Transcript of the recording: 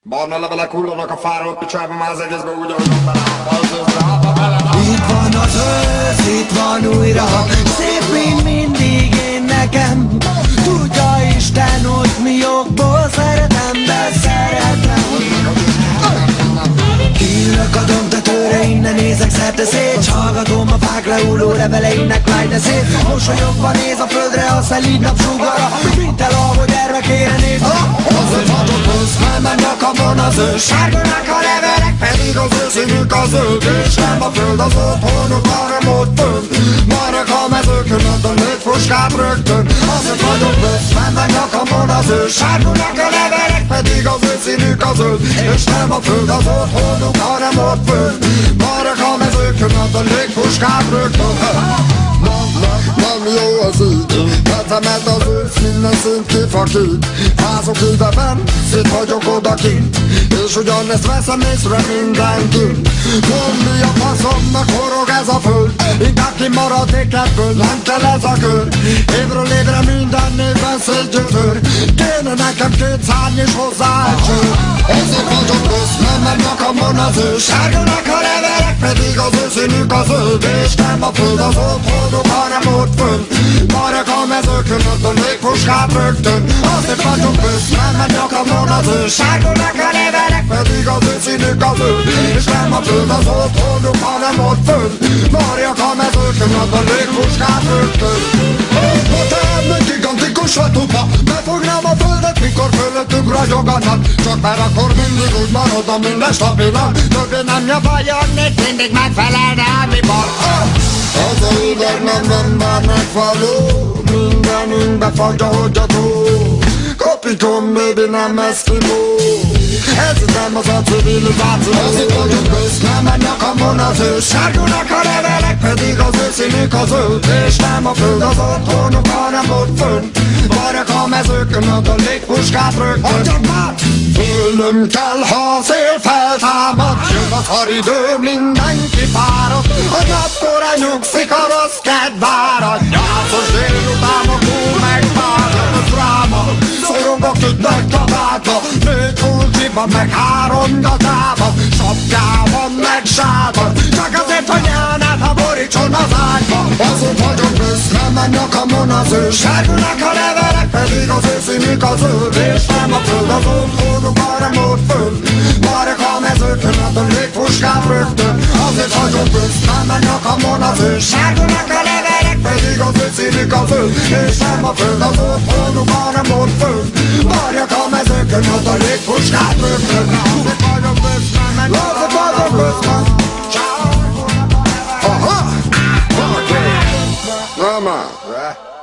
Barna levelek hullanak a fáról, picsába már az egészben úgy, ahogy van bele. Itt van az ősz, itt van újra, szép mint mindig én nekem. Tudja Isten, hogy mi jogból szeretem, de szeretem. Kiülök a domtetőre, innen nézek szerte szét, s hallgatom a fák lehulló leveleinek lágy, de szép. Mosolyogva néz a földre, a szelíd napsugara, mint elalvó gyermekére néz. Azért vagyok ősz, mert nyakamon az ős, sárganak a levelek, pedig az őszínük a zöld. És nem a föld az otthonuk, hanem ott fönt, marnak a mezőkön, ott a nőtfuskát rögtön. Azért vagyok ősz, mert nyakamon az ős, sárganak a levelek, pedig az őszínük a zöld. És nem a föld az otthonuk, hanem ott fönt, marnak a mezőkön, ott a nőtfuskát rögtön. Nem jó az így, vetemet az ősz, minden szint kifakít. Fázok ideben, szét vagyok odakint, és ugyanezt veszem észre mindenkint. Mondd mi a faszomnak forog ez a föld, inkább kimaradnék ebből, nem kell ez a kör. Évről évre minden névben szétgyőzőr, kéne nekem két szárny és hozzá egy csőr. Ezért vagyok ősz, nem megy nyakamon az ős, sárganak a levelek, pedig az őszínük a zöld. És nem a föld az otthonuk, hanem ott fönt, marják a mezőkön, ott a népfuskát rögtön. Azért vagyok ősz, nem megy nyakamon az ős, sárganak a levelek, pedig az őszínük a zöld. És nem a föld az otthonuk, hanem ott fönt, marják a mezőkön, ott a népfuskát rögtön. Ha tehetnék gigantikus hatuba, befognám a földet, mikor fölöttünk ragyogatnak. Csak mert akkor mindig úgy maradom minden stabilan, többé nem nyavajognék, mindig megfelelne álmiban. Az a hideg nem várnak való, mindenünkbe fagy, ahogy a tó. Kopikon, baby, nem eszkimó, ez nem az a civilizáció. Azért vagyok ősz, nem megy nyakamon az ős, sárgulnak a levelek, pedig az őszínük a zöld. És nem a föld az otthonuk, hanem ott fönt, varják a mezőkön, ott a légpuskát rögtön. Adjad már! Fölöm kell, ha a szél feltámad, jön a haridő, mindenki fárad. A napkor nyugszik, a rossz kedv árad, nyászos délután a kó megvárjon a dráma. Szorongok tudnak kabátba, nők kulcsiba, meg háromgatába, sapkában, meg sátban, csak azért, hogy nyelnát, ha borítson az ágyba. Azon vagyok ősz, nem megy nyakamon az ős, sárgulnak a levelek, pedig az őszínük a zöld. És nem a föld az otthonuk, hanem ott fönt, marják a mezőkön, ott a légfuskát rögtön. Azért vagyok ősz, nem megy nyakamon az ős, sárgulnak a levelek, pedig az őszínük a zöld. És nem a föld az otthonuk, hanem ott fönt, marják a mezőkön, ott a légfuskát rögtön. Azért vagyok ősz, nem megy nyakamon az ős. Aha! Nem már!